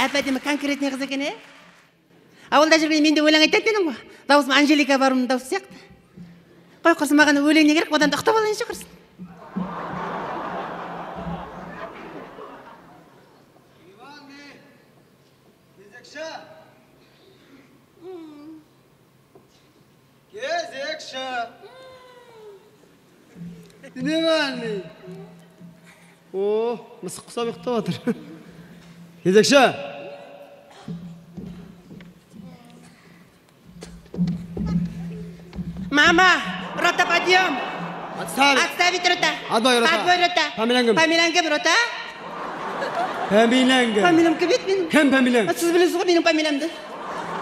әп-әдемі конкретный қыз екен, ауылда жүрген мен де өлең айтады дедің ғой. Дауысым Анжелика Варумның дауысы сияқты. Қой құрсын, маған өлең не керек, одан да ұқтап алайыншы құрсын. Кезекші. Не мәлі? О, мысық құсап ұйықтап отыр. Кезекші. Мама, рота подъем. Отставить рота. Отбой рота. Фамилияң кім? Фамилияң кім, рота? Фамилияң кім? Фамилиям кім еді менің? Кім фамилияң? Сіз білесіз ғой менің фамилиямды.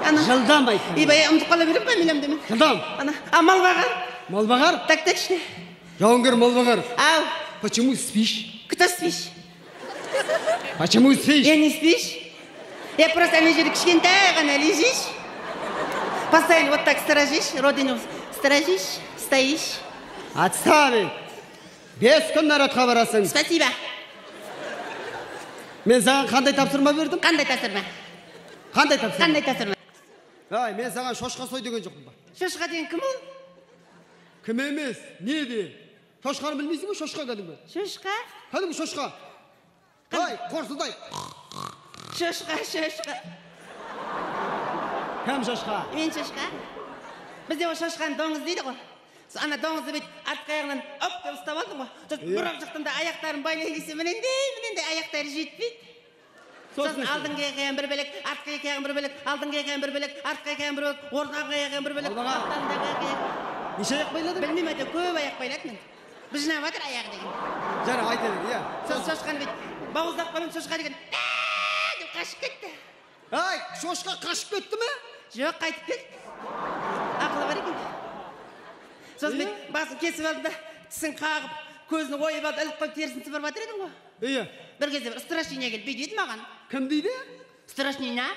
Жылдам байт. Ибай, ұмытып қала берем фамилиямды мен. Жылдам. Малбағар. Малбағар? Так точно. Жауынгер Малбағар. Ау. Почему спишь? Кто спишь? Почему спишь? Я не спишь. Я просто ана жерде кішкентай ғана лежишь. Постоянно вот так сторожишь, родину сторожишь, стоишь. Отставить. 5 күн наратқа барасың. Спасибо. Мен саған қандай тапсырма бердім? Қандай тапсырма? Қандай тапсырма? Қандай тапсырма? Ай, мен саған шошқа сой деген жоқпын ба? Шошқа деген кім ол? Кім емес, не де? Шошқаны білмейсің бе, шошқа кәдімгі? Шошқа? Кәдімгі шошқа. Ай, қорсылдай. Шошқа. Кім шошқа? Мен шошқа. Бізде ол шошқаны доңыз дейді ғой. Ана доңызды бет артқы аяғынан оп деп ұстап алдым ғой. Бұрақ жақтан да аяқтарын байлай десе мінендей аяқтары жетпейді. Сосын алдыңғы аяғын бір бөлек, артқы аяғын бір бөлек, алдыңғы аяғын бір бөлек, артқы аяғын бір бөлек, орнағы аяғын бір бөлек, ортаңдағы аяғын. Неше аяқ байладың? Білмеймін, әйтеуір көп аяқ байлады мен. Быжынап жатыр аяғы деген. Жара айта бер, иә. Сосын шошқаны бет бауыздап қалып шошқа деген деп қашып кетті. Ай, шошқа қашып кетті ме? Жоқ, қайтып кетті. Ақылы бар екен. Сосын бет басын кесіп алды да тісін қағып, көзін ойып алды, іліп қойып терісін сыпырып жатыр едің ғой. Иә. Бір кезде бір страшнения келді, бүйдейді маған. Кім дейді? Страшнения.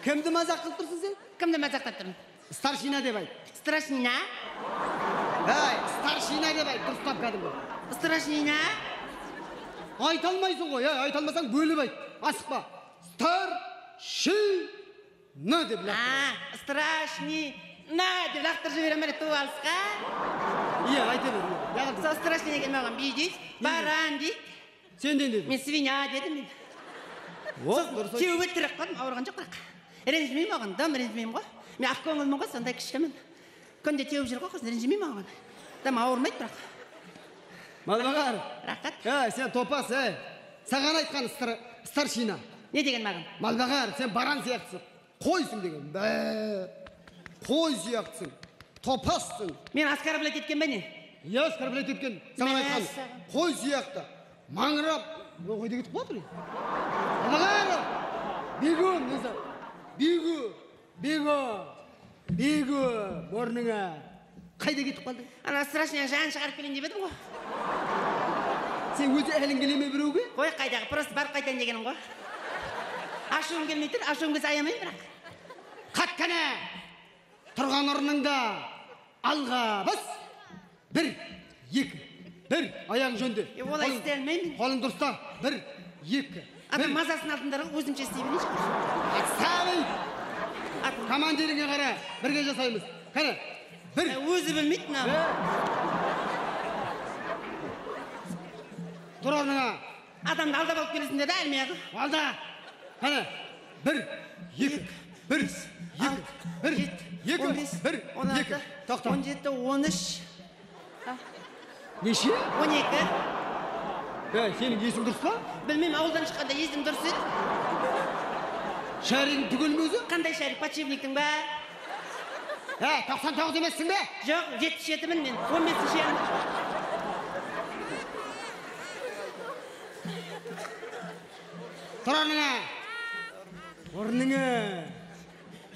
Кімді мазақ қылып тұрсың сен? Кімді мазақтап тұрмын? Старшина деп айт. Страшнения. Ай, старшина деп айт, дұрыстап кәдімгі. Страшнения. Айта алмайсың ғой, айта алмасаң бөліп айт. Асықпа. Старшина деп лақтыр. Страшнина деп лақтыр жіберем әлі ту алысқа. Иә, айта бер. Сол страшнения келмей маған бүйдейді, баран дейді. Сен не дедің? Мен свиня дедім мен. Теуіп өттірек қадым, ауырған жоқ бірақ. Ренжімеймін оған, дым ренжімеймін ғой. Мен ақ көңілмін ғой, сондай күштімін. Күнде теуіп жүр ғой, қыз ренжімеймін оған. Дым ауырмайды бірақ. Малбағар. Рақат. Сен топас, саған айтқан старшина. Не деген маған? Малбағар, сен баран сияқтысың. Қойсың деген. Қой сияқтысың. Топассың. Мен оскорблять еткен бе не? Иә, оскорблять еткен. Саған айтқан. Қой сияқты. Маңырап. Қойда кетіп қуатыр. Малбағар. Бегу. Орныңа. Қайда кетіп қалдың? Ана страшнияң жағын шығарып келен деп едім ғой. Сен өзі әлің келеме біреуге? Қой қайдағы, просто барып қайтайын дегенім ғой. Ашуым келмей тұр, ашуым келсе аямайын бірақ. Қатқана! Тұрған орныңда алға бас. 1, 2, 1, аяғың жөнде. Олай істей алмаймын. Қолың дұрыста. 1, 2. Адам мазасын алдындарға өзімше істей білейінші. Отставить! Командиріңе қара, бірге жасаймыз. Қара. 1. Өзі білмейді мынау. Тұр орныңа. Адамды алдап алып келесің деді әлмияғы. Алда. Қара. 1, 2, 1, 2, 1, 2, 1, 2. Тоқта. 17, 13. Неше? 12. Сенің есің дұрыс па? Білмеймін, ауылдан шыққанда есім дұрыс еді. Шәрің түгел ме өзі? Қандай шәрік, подшипниктің ба? 99 емессің бе? Жоқ, 77-мін мен, 15-ші ем. Тұр орныңа. Орныңа.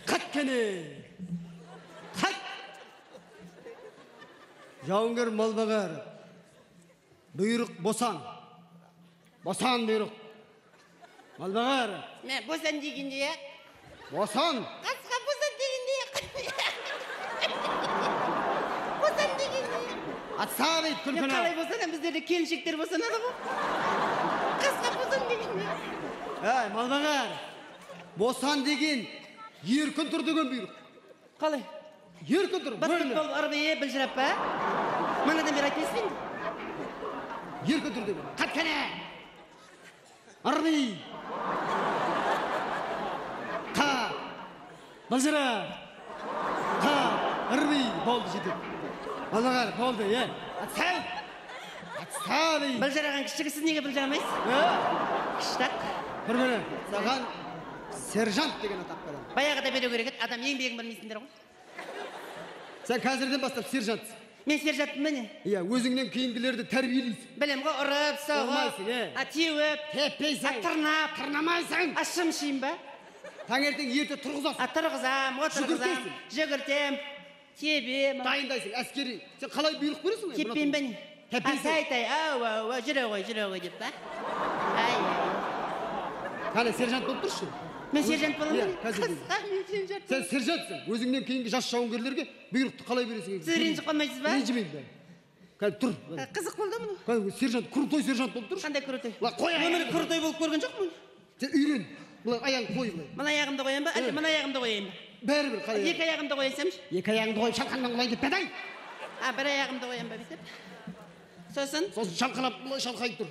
Қат кәне. Қат. Жауынгер Малбағар. Бұйрық босан. Босан бұйрық. Малбағар. Мен босан дегенде ек. Босан. Қасқа босан дегенде ек. Босан дегенде ек. Отставить күлкіні. Қалай босанам, біздерде келіншектер босанады ғой. Қасқа босан дегенде ек. Малбағар. Босан деген еркін тұр деген бұйрық. Қалай? Еркін тұр. Баскетбол арбайы білжірап па? Манадан бері айтпайсың енді? Еркін тұр деген. Қатқана. Арбай. Қа. Білжіра. Қа. Арбай. Болды жетіп. Малбағар, болды, Атсал. Атсал. Білжіраған кішігісіз неге білжірамайсыз? Кіштақ. Бір-бірі, саған сержант деген атақ беремін. Баяғыда беру керек еді, адам еңбегін білмейсіңдер ғой. Сен қазірден бастап сержантсың. Мен сержантпын міне. Өзіңнен кейінгілерді тәрбиелейсің. Білем ғой, ұрып, соғып, теуіп, теппейсің, тырнап, тырнамайсың. шымшиын ба? Таңертең ерте тұрғызасың. Тұрғызам, отырғызам, жүгіртем, тебем. Дайындайсың, әскери. Сен қалай бұйрық бересің? Теппейін бәне. Тай, ау, жүре ғой деп ба? Қане, сержант болып тұршы? Мен сержант боламын. Сен сержантсың. Өзіңнен кейінгі жас жауынгерлерге бұйрықты қалай бересің? Сіз ренжіп қалмайсыз ба? Ренжімеймін бәрі. Қазір тұр. Қызық болды мұны. Сержант, крутой сержант болып тұршы. Қандай крутой? Қой аяғын. Өмірі крутой болып көрген жоқ мұны. Сен үйрен. Бұлай аяғын қой бұлай. Мына аяғымды қояйын ба? Әлде мына аяғымды қояйын ба? Бәрібір қалай. Екі аяғымды қойсамшы? Екі аяғыңды қойып шалқаннан құлай кетпеді ай. Бір аяғымды қояйын ба бүйтіп? Сосын шалқалап бұлай шалқайып тұр.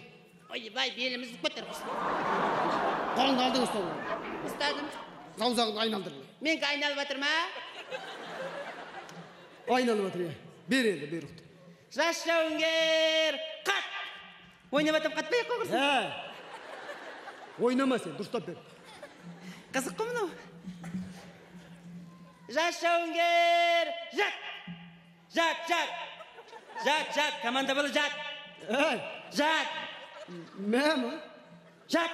Ойбай, белімізді көтер қойсын. Қолыңды алдың ұстау. Ұстадым. Саусағыңды айналдыр. Менгі айналып жатыр ма? Айналып жатыр, бер енді бұйрықты. Жас жауынгер, қат! Ойнап атып қатпай-ақ қойғырсын. Ойнама сен, дұрыстап бер. Қызық қой мынау. Жас жауынгер, жат! Жат, команда болы жат! Жат! Мәмі? Жат!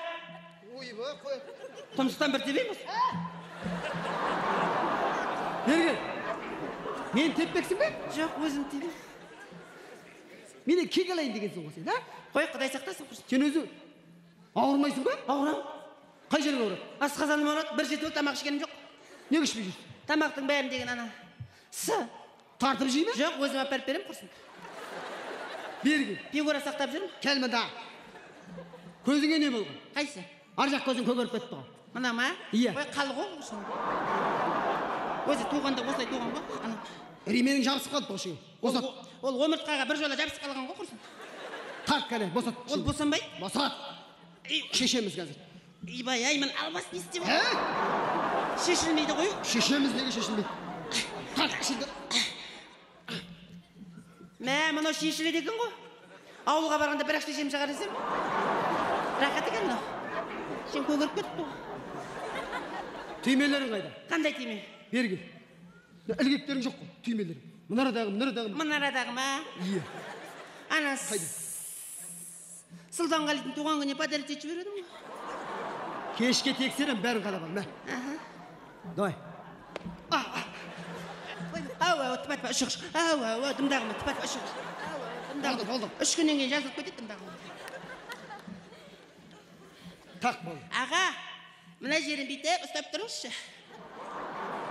Ойба, қой. Тұмыстан бір тебейміз. Берген, мен теппексің бе? Жоқ, өзім тебейм. Мені кек алайын дегенсің ғой сен, да? Қой, құдай сақтасын құрсын. Сен өзі ауырмайсың ба? Ауырам. Қай жерің ауырады? Асқазаным ауырады, бір жеті тамақ ішкенім жоқ. Не ішпей жүрсің? Тамақтың бәрін деген ана. Тартып жей ме? Жоқ, өзім апарып берем құрсын. Берген. Фигура сақтап жүрмін. Келме да. Көзіңе не болған? Қайсы? Ар жақ көзің көгеріп кетті ғой. Мына ма? Иә. Ой, қалы ғой құрсын. Өзі туғанда осылай туған ғой. Рименің жабысып қалды ғой. Босат. Ол омыртқаға бір жола жабысып қалған ғой құрсын. Тарт кәне, босат. Ол босанбайды? Босат. Шешеміз қазір. Ибай, мен алмас не істеп? Шешілмейді ғой. Шешеміз неге шешілмейді? Тарт, шешілді. Мұнау шешіледі екен ғой. Ауылға барғанда бір-ақ шешем шығар десем. Рақат екен мұнау. Сен көгеріп кетті ғой. Түймелерің қайда? Қандай түйме? Берген. Ілгектерің жоқ қой, түймелерің. Мұнарадағы ма? Иә. Ана Сұлтанғалидың туған күніне подарить етіп жібереді ме? Кешке тексерем, бәрін қалап ал, мә. Давай. Ау, тіпатпа, үшік. Ау, дымдағыма, тіпатпа, үшік. Болды. 3 күннен кейін жазылып кетеді дымдағыма. Так болды. Аға, мына жерін бүйтіп ұстап тұрыңызшы.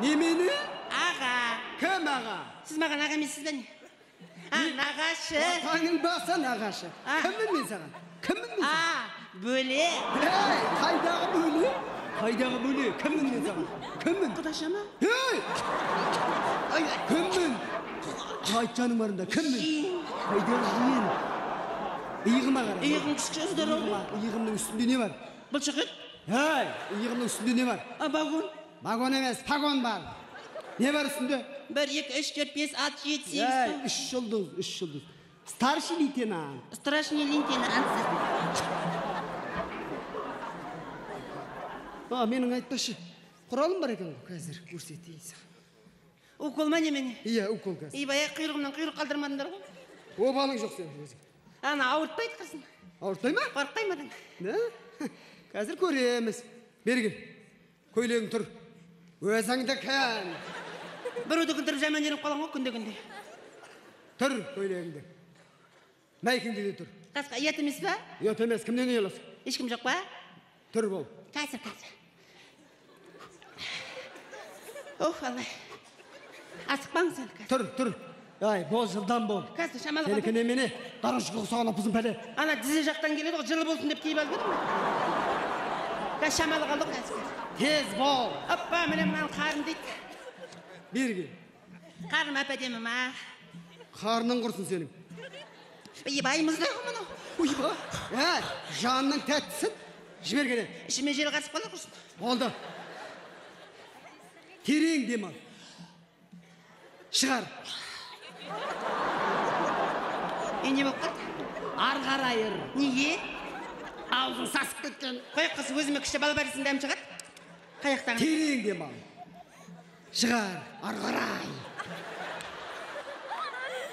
Немені? Аға. Кім аға? Сіз маған аға емессіз бе не? Нағашы. Таңың баса нағашы. Кіммін мен саған? Кіммін мен саған? Бөле. Қайдағы бөле? Қайдағы бөле? Кіммін мен саған? Кіммін? Құдаша ма? Кіммін? Айт жаның барында, кіммін? Қайдағы жиен? Иығыма қара. Иығым кішкі здорово. Иығымның үстінде не бар? Бұлшық ет? Иығымның үстінде не бар? Вагон. Вагон емес, пагон бар. Не бар үстінде? 1, 2, 3, 4, 5, 6, 7, 8. 3 жұлдыз. Старший лейтенант. Страшный лейтенант. Менің айтпашы. Құралым бар екен қазір көрсетейін. Укол ма немене? Иә, укол қазір. Ибай, құйрығымнан құйрық қалдырмадыңдар ғой. Обалың жоқ сен өзің. Ана ауыртпайды қырсын. Ауыртпай ма? Қорықпай ма? Қазір көреміз. Берген. Көйлегің тұр. Өзіңді кән. Біреуді күндіріп жаман еріп қалған ғой күнде. Тұр көйлегіңді. Мәйкіңді де тұр. Қасқа, ұят емес па? Ұят емес, кімнен ұяласың? Ешкім жоқ па? Тұр бол. Қазір. Аллай. Асықпаң сен қазір. Тұр. Бол, жылдан бол. Қазір, шамалы қылды. Сенікі немене? Дарышқы құсағына пұзын пәле. Ана дізі жақтан келеді ғой, жылы болсын деп кейіп алып едім. Ben şamalı kaldık asker. Tez bol. Hoppa mene mınan karın deydi. Berge. Karın öpe demem ha. Karnın kursun senin. İyi bayımızda bunu. Uyba. Жанның тәттісін жібергені. İşime jeri kaçıp kalır kursun. Oldu. Tereң дем ал. Шығар. Ne болып kaldı? Ары қарайыр. Niye? Аузың сасып кеткен. Koy kız özüme kişi bal barısın dem çıkar. Kayaktan. Tereң дем ал. Шығар. Ары қарай.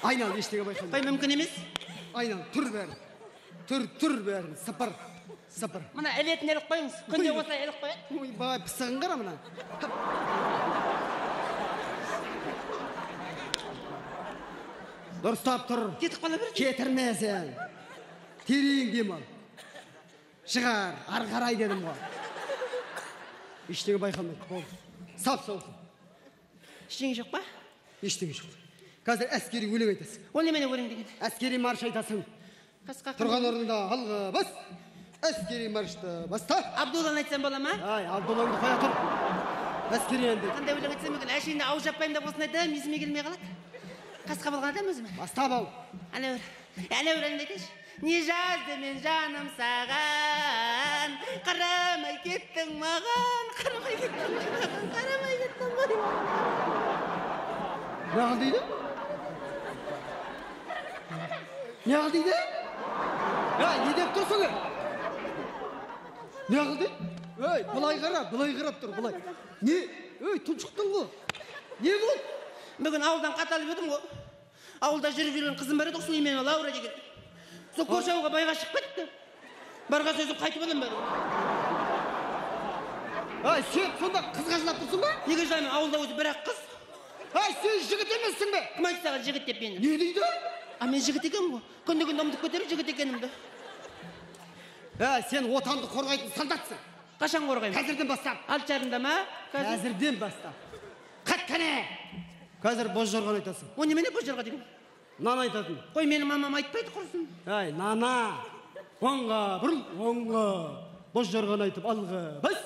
Айнал, ештеңе байқалмайды. Koy mümkün emez. Айнал, тұр бәрі. Тұр бәрі. Сыпыр. Сыпыр. Mına eletini elip koyunuz. Kunde olsa elip koyun. Ойбай, пысығын қара мына. Дұрыстап тұр. Кетіп қала бір. Кетірме сен. Терең дем ал. Шығар, ары қарай дедім ғой. Ештеңе байқалмайды. Болды. Сап соғылсын. Ештеңе жоқ па? Ештеңе жоқ. Қазір әскери өлең айтасың. Ол немене өлең деген? Әскери марш айтасың. Қасқа Тұрған орнында алғы бас. Әскери маршты баста. Абдулланы айтсам бола ма? Ай, Абдуллаңды қоя тұр. Әскери әнді. Қандай өлең айтсам екен? Әшейінде ау жаппаймын деп осыны айтамын, есіме келмей қалады. Қасқа болған адам өзіме. Баста бол. Әне бір әнді айтайыншы. Не жазды мен жаным саған, қарамай кеттің маған, қарамай кеттің маған, қарамай кеттің маған. Неғыл дейді? Неғыл дейді? Не деп тұрсыңыр? Неғыл дейді? Бұлай қарап тұр, бұлай. Не? Тұншықтың ғой. Не бұл? Бүгін ауылдан қаталып едім ғой. Ауылда жүріп жүрген қызым бар еді, сол емен Лаура деген. Сол көрші ауылға байға шығып кетті. Барға сөзім қайтып олым бәрі. Сен сонда қызға жылап тұрсың ба? Неге жылаймын, ауылда өзі бір-ақ қыз. Сен жігіт емессің бе? Кім айтты саған жігіт деп мені? Не дейді? Мен жігіт екенмін ғой. Күнде-күнде ұмытып көтеріп жігіт екенімді. Сен отанды қорғайтын солдатсың. Қашан қорғаймын? Қазірден бастап. Алты жарымда ма? Қазірден бастап. Қаттане! Қазір боз жорған айтасың. О немене боз жорға деген? Нан айтатын. Қой, менің мамам айтпайды құрсын. Нана. Оңға, бұрыл, оңға. Боз жорған айтып алғы. Бас!